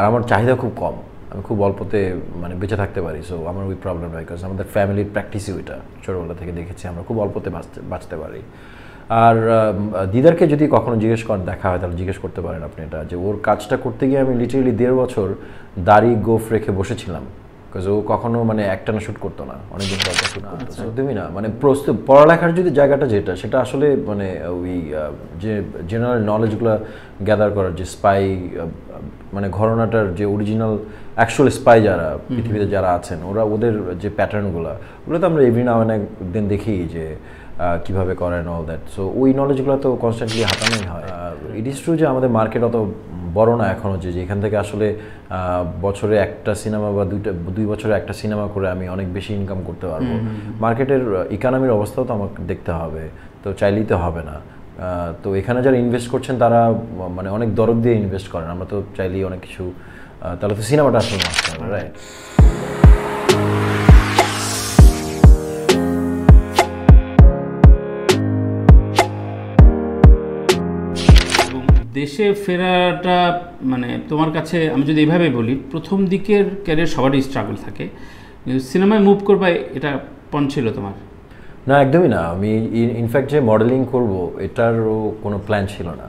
আমার চাহিদা খুব কম, আমি খুব অল্পতে মানে বেঁচে থাকতে পারি। সো আমার ওই প্রবলেম হয়, বিকজ আমাদের ফ্যামিলির প্র্যাকটিসই ওইটা, ছোটোবেলা থেকে দেখেছি আমরা খুব অল্পতে বাঁচতে পারি। আর দিদারকে যদি কখনো জিজ্ঞেস করেন, দেখা হয়, তাহলে জিজ্ঞেস করতে পারেন আপনি এটা, যে ওর কাজটা করতে গিয়ে আমি লিটারেলি 1.5 বছর দাড়ি গোফ রেখে বসেছিলাম, বিকজ ও কখনো মানে একটানা শ্যুট করতো না, অনেকদিন পর শ্যুট করতো। তুমি না মানে পড়ালেখার যদি জায়গাটা যেটা, সেটা আসলে মানে ওই যে জেনারেল নলেজগুলো গ্যাদার করার, যে স্পাই মানে ঘটনাটার যে অরিজিনাল অ্যাকচুয়াল স্পাই যারা পৃথিবীতে যারা আছেন, ওদের যে প্যাটার্নগুলো, ওগুলো তো আমরা এভরি নাও অ্যান্ড দেন দেখি যে কীভাবে করেন অল দ্যাট। সো ওই নলেজগুলো তো কনস্ট্যান্টলি হাতানোই হয়। ইট ইজ ট্রু যে আমাদের মার্কেট অত বড় না এখনও, যে এখান থেকে আসলে বছরে একটা সিনেমা বা 2 বছরে একটা সিনেমা করে আমি অনেক বেশি ইনকাম করতে পারবো। মার্কেটের ইকোনমির অবস্থাও তো আমাকে দেখতে হবে, তো চাইলেই তো হবে না। তো এখানে যারা ইনভেস্ট করছেন তারা মানে অনেক দরদ দিয়ে ইনভেস্ট করেন, আমরা তো চাইলেই অনেক কিছু, তাহলে তো সিনেমাটা আসলে নষ্ট হবে, রাইট? দেশে ফেরাটা মানে তোমার কাছে, আমি যদি এইভাবে বলি, প্রথম দিকের ক্যারিয়ার সবারই স্ট্রাগল থাকে, সিনেমায় মুভ করবা এটা পণ ছিল তোমার? না, একদমই না। আমি ইনফ্যাক্ট যে মডেলিং করব এটারও কোনো প্ল্যান ছিল না।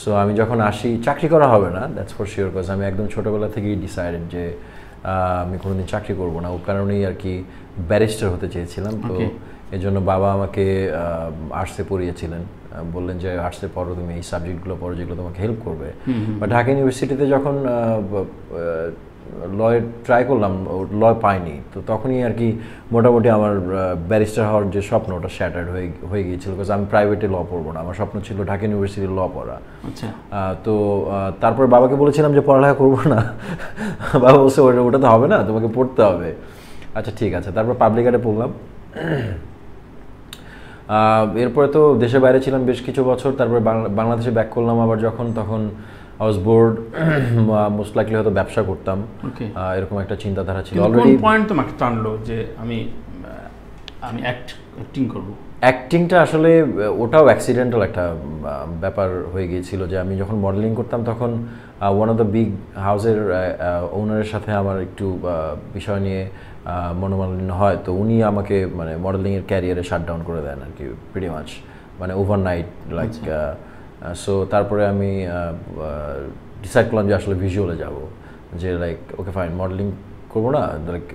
সো আমি যখন আসি, চাকরি করা হবে না, দ্যাটস ফর শিওর, বিকজ আমি একদম ছোটোবেলা থেকেই ডিসাইডেড যে আমি কোনোদিন চাকরি করব না। ও কারণেই আর কি ব্যারিস্টার হতে চেয়েছিলাম। তো এই জন্য বাবা আমাকে আর্টসে পড়িয়েছিলেন, বললেন যে আর্টসে পড়ো, তুমি এই সাবজেক্টগুলো পড়ো যেগুলো তোমাকে হেল্প করবে। বাট ঢাকা ইউনিভার্সিটিতে যখন লয়ে ট্রাই করলাম, ল পাইনি, তো তখনই আর কি মোটামুটি আমার ব্যারিস্টার হওয়ার যে স্বপ্ন, ওটা শ্যাটার্ড হয়ে গিয়েছিল, বিকজ আমি প্রাইভেটে ল পড়বো না, আমার স্বপ্ন ছিল ঢাকা ইউনিভার্সিটির ল পড়া। তো তারপর বাবাকে বলেছিলাম যে পড়ালেখা করবো না, বাবা বলছে ওটা তো হবে না, তোমাকে পড়তে হবে। আচ্ছা ঠিক আছে, তারপর পাবলিক আর্টে পড়লাম। এরপরে তো দেশের বাইরে ছিলাম বেশ কিছু বছর, তারপরে বাংলাদেশে ব্যাক করলাম আবার যখন, তখন I was board, most likely হয়তো ব্যবসা করতাম, এরকম একটা চিন্তাধারা ছিল। অলরেডি কোন পয়েন্ট তোমাকে টানলো যে আমি অ্যাক্টিং করব? অ্যাক্টিংটা আসলে ওটাও অ্যাক্সিডেন্টাল একটা ব্যাপার হয়ে গিয়েছিল, যে আমি যখন মডেলিং করতাম তখন ওয়ান অফ দ্য বিগ হাউসের ওনারের সাথে আমার একটু বিষয় নিয়ে মনোমালিন্য হয়। তো উনি আমাকে মানে মডেলিংয়ের ক্যারিয়ারে শাটডাউন করে দেন আর কি, প্রিটি মাচ, মানে ওভারনাইট লাইক। সো তারপরে আমি ডিসাইড করলাম যে আসলে ভিজুয়ালে যাব, যে লাইক ওকে ফাইন, মডেলিং করবো না, লাইক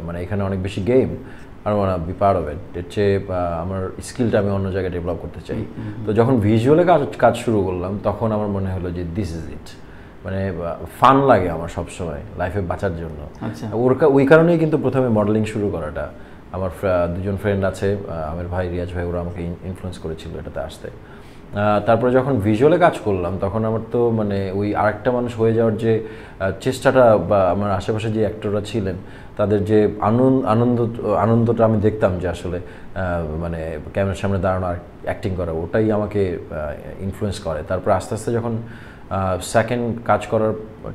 মানে এখানে অনেক বেশি গেম, আর wanna be part of it. এর চেয়ে আমার স্কিলটা আমি অন্য জায়গায় ডেভেলপ করতে চাই। তো যখন ভিজুয়ালে কাজ শুরু করলাম, তখন আমার মনে হলো যে দিস ইজ ইট, মানে ফান লাগে আমার সবসময় লাইফে বাঁচার জন্য। ওই কারণেই কিন্তু প্রথমে মডেলিং শুরু করাটা। আমার 2জন ফ্রেন্ড আছে, আমার ভাই, রিয়াজ ভাই, ওরা আমাকে ইনফ্লুয়েন্স করেছিল এটাতে আসতে। তারপরে যখন ভিজুয়ালে কাজ করলাম, তখন আমার তো মানে ওই আরেকটা মানুষ হয়ে যাওয়ার যে চেষ্টাটা, বা আমার আশেপাশে যে অ্যাক্টররা ছিলেন তাদের যে আনন্দটা আমি দেখতাম, যে আসলে মানে ক্যামেরার সামনে দাঁড়ানো আর অ্যাক্টিং করা, ওটাই আমাকে ইনফ্লুয়েন্স করে। তারপর আস্তে আস্তে যখন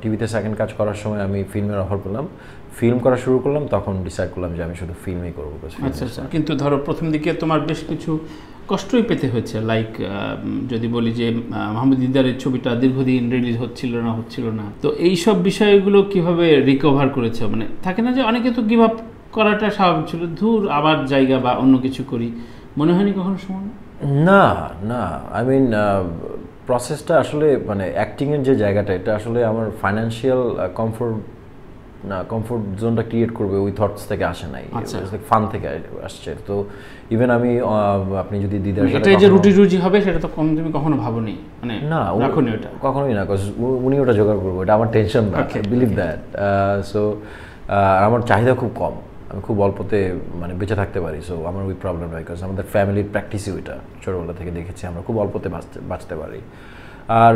টিভিতে সেকেন্ড কাজ করার সময় আমি ফিল্মের অফার পেলাম, ফিল্ম করা শুরু করলাম, তখন ডিসাইড করলাম যে আমি শুধু ফিল্মই করবো। আচ্ছা, কিন্তু ধরো প্রথম দিকে তোমার বেশ কিছু কষ্টই পেতে হয়েছে, লাইক যদি বলি যে মাহমুদ দিদারের ছবিটা দীর্ঘদিন রিলিজ হচ্ছিল না, তো এইসব বিষয়গুলো কিভাবে রিকভার করেছে? মানে থাকে না যে অনেকে তো গিভ আপ করাটা স্বাভাবিক ছিল, ধুর আবার জায়গা বা অন্য কিছু করি, মনে হয়নি কখনো সময়? না, আই মিন প্রসেসটা আসলে মানে অ্যাক্টিংয়ের যে জায়গাটা, এটা আসলে আমার ফাইন্যান্সিয়াল কমফোর্ট জোনটা ক্রিয়েট করবে ওই থটস থেকে আসে নাই, ফান থেকে আসছে। তো ইভেন আমি আপনি যদি দিদার সাথে যে রুটি হবে সেটা তো তুমি কখনো ভাবোনি? মানে না, কখনোই না, উনি ওটা জোগাড় করবো, এটা আমার টেনশন না, বিলিভ দ্যাট। সো আমার চাহিদা খুব কম, আমি খুব অল্পতে মানে বেঁচে থাকতে পারি। সো আমার ওই প্রবলেম হয়, বিকজ আমাদের ফ্যামিলির প্র্যাকটিসই ওইটা, ছোটোবেলা থেকে দেখেছি আমরা খুব অল্পতে বাঁচতে পারি। আর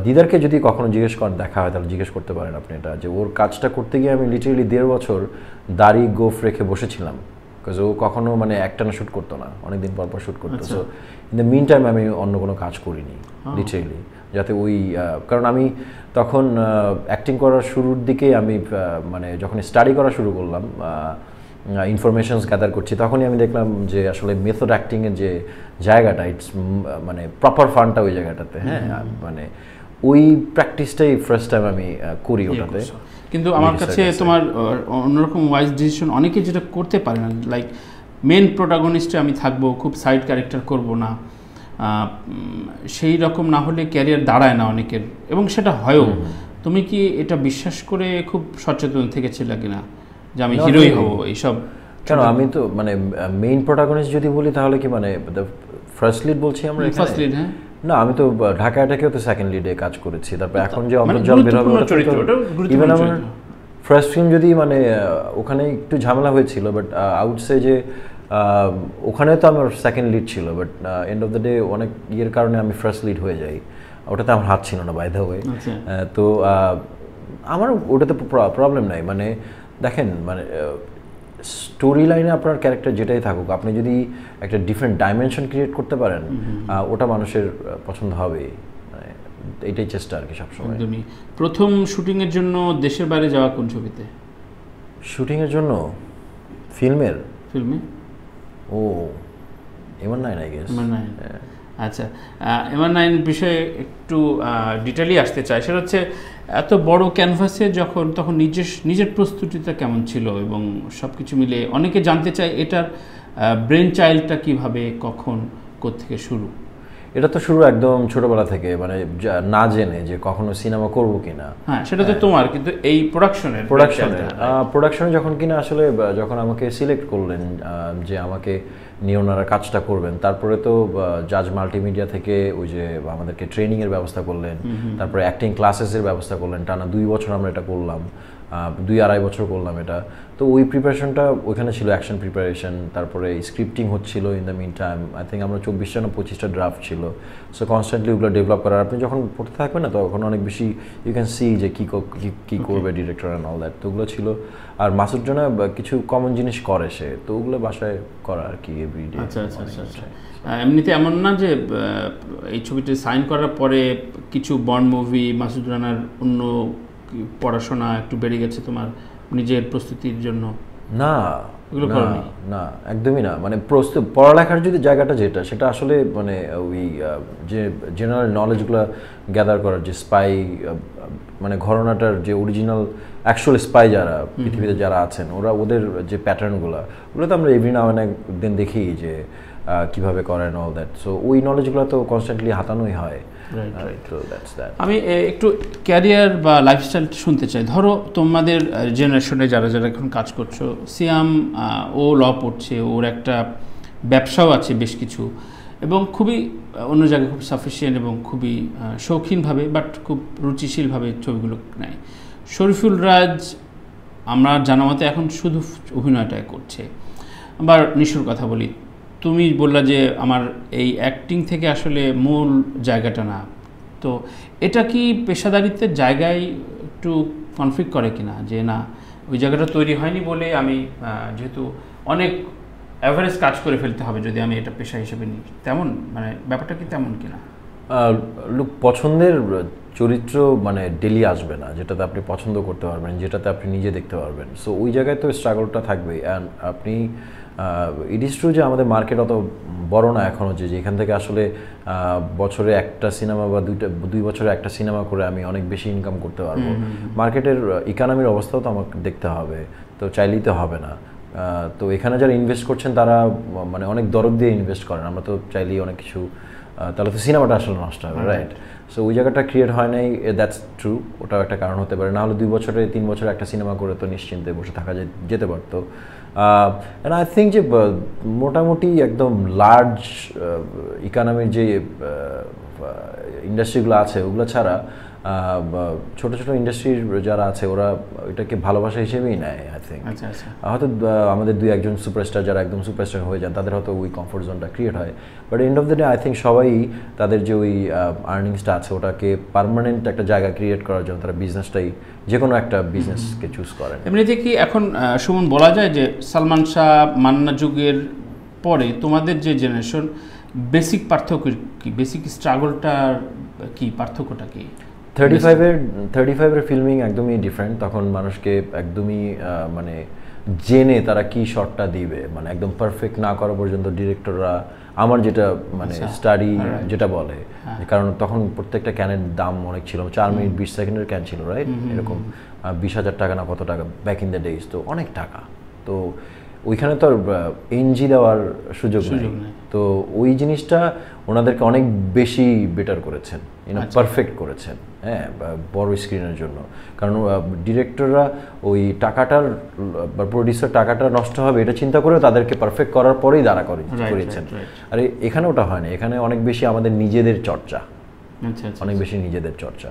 দিদারকে যদি কখনো জিজ্ঞেস করেন, দেখা হয়, তাহলে জিজ্ঞেস করতে পারেন আপনি এটা, যে ওর কাজটা করতে গিয়ে আমি লিটারেলি 1.5 বছর দাড়ি গোফ রেখে বসেছিলাম, বিকজ ও কখনো মানে একটানা শ্যুট করতো না, অনেকদিন পর করতো। So in the meantime আমি অন্য কোনো কাজ করিনি লিটারেলি, যাতে ওই কারণ আমি তখন অ্যাক্টিং করার শুরুর দিকে আমি মানে যখন স্টাডি করা শুরু করলাম, ইনফরমেশনস গ্যাদার করছি, তখনই আমি দেখলাম যে আসলে মেথড অ্যাক্টিংয়ের যে জায়গাটা, ইটস মানে প্রপার ফানটা ওই জায়গাটাতে। হ্যাঁ, মানে ওই প্র্যাকটিসটাই ফার্স্ট টাইম আমি করি ওটাতে। কিন্তু আমার কাছে তোমার অন্যরকম ওয়াইজ ডিসিশন অনেকে যেটা করতে পারে না, লাইক মেন প্রোটাগনিস্টে আমি থাকবো, খুব সাইড ক্যারেক্টার করব না, সেই রকম না হলে ক্যারিয়ার দাঁড়ায় না অনেকের, এবং সেটা হয়ও। তুমি কি এটা বিশ্বাস করে খুব সচেতন থেকেছিলে কিনা যে আমি হিরোই হব এইসব? কেন, আমি তো মানে মেইন প্রোটাগনিস্ট যদি বলি তাহলে কি মানে ফার্স্ট লিড বলছি আমরা এখানে? ফার্স্ট লিড, হ্যাঁ। না, আমি তো ঢাকা অ্যাটাকেও তো সেকেন্ড লিডে কাজ করেছি। তারপর এখন যে অন্তর্জাল বের হবে, ইভেন আমার ফার্স্ট ফিল্ম যদি মানে ওখানে একটু ঝামেলা হয়েছিল, বাট আউট সে যে ওখানে তো আমার সেকেন্ড লিড ছিল, but end of the day অনেক ইয়ের কারণে আমি ফার্স্ট লিড হয়ে যাই। ওটাতে আমার হাত ছিল না, বাই দ্য ওয়ে। তো আমার ওটাতে প্রবলেম নাই। মানে দেখেন, মানে স্টোরি লাইনে আপনার ক্যারেক্টার যেটাই থাকুক, আপনি যদি একটা ডিফারেন্ট ডাইমেনশন ক্রিয়েট করতে পারেন, ওটা মানুষের পছন্দ হবে। মানে এইটাই চেষ্টা আর কি সবসময়। একদমই। প্রথম শুটিংয়ের জন্য দেশের বাইরে যাওয়া কোন ছবিতে? শুটিংয়ের জন্য ফিল্মে ও এমন নাই, আই গেস। আচ্ছা, এমআর9 বিষয়ে একটু ডিটেইলি আসতে চাই। সেটা হচ্ছে এত বড় ক্যানভাসে যখন, তখন নিজের প্রস্তুতিটা কেমন ছিল, এবং সব কিছু মিলে অনেকে জানতে চায় এটার ব্রেন চাইল্ডটা কীভাবে, কখন, কোত্থেকে শুরু? এটা তো শুরু একদম ছোটবেলা থেকে, মানে না জেনে যে কখনো সিনেমা করব কিনা। হ্যাঁ, সেটা তো তোমার, কিন্তু এই প্রোডাকশনে যখন কিনা আসলে যখন আমাকে সিলেক্ট করলেন যে আমাকে নিয়ে ওনারা কাজটা করবেন, তারপরে তো জাজ মাল্টিমিডিয়া থেকে ওই যে আমাদেরকে ট্রেনিংয়ের ব্যবস্থা করলেন, তারপরে অ্যাক্টিং ক্লাসেসের ব্যবস্থা করলেন। টানা 2 বছর আমরা এটা করলাম, 2-2.5 বছর করলাম এটা। তো ওই প্রিপারেশনটা ওইখানে ছিল, অ্যাকশন প্রিপারেশন, তারপরে স্ক্রিপ্টিং হচ্ছিল in the meantime. I think আমরা 24টা না 25টা ড্রাফট ছিল। সো কনস্ট্যান্টলি ওগুলো ডেভেলপ করার, আপনি যখন পড়তে থাকবেন না তখন অনেক বেশি ইউ ক্যান সি যে কী করবে ডিরেক্টর অ্যান্ড অল দ্যাট। তো ওগুলো ছিল। আর মাসুদ জন্য কিছু কমন জিনিস করে সে, তো ওগুলো বাসায় করা আর কি এভরিডে। আচ্ছা। এমনিতে এমন না যে এই ছবিটি সাইন করার পরে কিছু বন্ড মুভি, মাসুদ রানার অন্য পড়াশোনা একটু বেড়ে গেছে তোমার নিজের প্রস্তুতির জন্য? না, না, একদমই না। মানে পড়ালেখার যদি জায়গাটা যেটা, সেটা আসলে মানে ওই যে জেনারেল নলেজগুলো গ্যাদার করার, যে স্পাই মানে ঘটনাটার যে অরিজিনাল অ্যাকচুয়াল স্পাই যারা পৃথিবীতে যারা আছেন, ওদের যে প্যাটার্নগুলো, ওগুলো তো আমরা এভরি নাও অ্যান্ড দেন দেখি যে কীভাবে করেন অল দ্যাট। সো ওই নলেজগুলো তো কনস্ট্যান্টলি হাতানোই হয়। আমি একটু ক্যারিয়ার বা লাইফস্টাইল শুনতে চাই। ধরো তোমাদের জেনারেশনে যারা এখন কাজ করছো, সিয়াম ও ল পড়ছে, ওর একটা ব্যবসাও আছে বেশ কিছু, এবং খুবই অন্য জায়গায় খুব সাফিসিয়েন্ট এবং খুবই শৌখিনভাবে বাট খুব রুচিশীলভাবে ছবিগুলো নেয়। শরীফুল রাজ আমরা জানা মতে এখন শুধু অভিনয়টাই করছে। আবার নিশুর কথা বলি, তুমি বললা যে আমার এই অ্যাক্টিং থেকে আসলে মূল জায়গাটা না, তো এটা কি পেশাদারিত্বের জায়গায় একটু কনফ্লিক্ট করে কিনা, যে না ওই জায়গাটা তৈরি হয়নি বলে আমি যেহেতু অনেক অ্যাভারেজ কাজ করে ফেলতে হবে যদি আমি এটা পেশা হিসেবে নিই, তেমন মানে ব্যাপারটা কি তেমন কিনা? লোক পছন্দের চরিত্র মানে ডেলি আসবে না, যেটাতে আপনি পছন্দ করতে পারবেন, যেটাতে আপনি নিজে দেখতে পারবেন। সো ওই জায়গায় তো স্ট্রাগলটা থাকবেই। অ্যান্ড আপনি ইট ইজ ট্রু যে আমাদের মার্কেট অত বড় না এখনও, যে যেখান থেকে আসলে বছরে একটা সিনেমা বা 2 বছরে একটা সিনেমা করে আমি অনেক বেশি ইনকাম করতে পারবো। মার্কেটের ইকোনমির অবস্থাও তো আমাকে দেখতে হবে, তো চাইলেই তো হবে না। তো এখানে যারা ইনভেস্ট করছেন তারা মানে অনেক দরদ দিয়ে ইনভেস্ট করেন। আমরা তো চাইলেই অনেক কিছু, তাহলে তো সিনেমাটা আসলে নষ্ট হবে, রাইট? সো ওই জায়গাটা ক্রিয়েট হয় নাই, দ্যাটস ট্রু। ওটাও একটা কারণ হতে পারে। নাহলে 2 বছরে 3 বছরে একটা সিনেমা করে তো নিশ্চিন্তে বসে থাকা যেতে পারতো। অ্যান্ড আই থিঙ্ক যে মোটামুটি একদম লার্জ ইকোনমির যে ইন্ডাস্ট্রিগুলো আছে ওগুলো ছাড়া ছোট ছোট ইন্ডাস্ট্রির যারা আছে ওরা এটাকে ভালোবাসা হিসেবেই নেয়। আই থিঙ্ক হয়তো আমাদের 2-1 সুপারস্টার যারা একদম সুপারস্টার হয়ে যান তাদের হয়তো ওই কমফোর্ট জোনটা ক্রিয়েট হয়, but end of the day I think সবাই তাদের যে ওই আর্নিংসটা আছে ওটাকে পার্মানেন্ট একটা জায়গা ক্রিয়েট করার জন্য তারা বিজনেসটাই, যে কোনো একটা বিজনেসকে চুজ করেন। এমনিতে কি এখন সুমন বলা যায় যে সালমান শাহ মান্না যুগের পরে তোমাদের যে জেনারেশন, বেসিক পার্থক্য কি, বেসিক স্ট্রাগলটার কি, পার্থক্যটা কি? 35-এর ফিল্মিং একদমই ডিফারেন্ট। তখন মানুষকে একদমই মানে জেনে তারা কি শটটা দিবে, মানে একদম পারফেক্ট না করা পর্যন্ত ডিরেক্টররা, আমার যেটা মানে স্টাডি যেটা বলে, কারণ তখন প্রত্যেকটা ক্যানের দাম অনেক ছিল, 4 মিনিট 20 সেকেন্ডের ক্যান ছিল, রাইট, এরকম 20,000 টাকা না কত টাকা ব্যাক ইন দ্য ডেজ, তো অনেক টাকা। তো ওইখানে তো আর এনজি দেওয়ার সুযোগ নেই, তো ওই জিনিসটা ওনাদেরকে অনেক বেশি বেটার করেছেন, পারফেক্ট করেছেন, হ্যাঁ, বড় স্ক্রিনের জন্য। কারণ ডিরেক্টররা ওই টাকাটার বা প্রডিউসার টাকাটা নষ্ট হবে এটা চিন্তা করে তাদেরকে পারফেক্ট করার পরেই দাঁড়া করেছেন। আর এখানে ওটা হয় না, এখানে অনেক বেশি আমাদের নিজেদের চর্চা, অনেক বেশি নিজেদের চর্চা।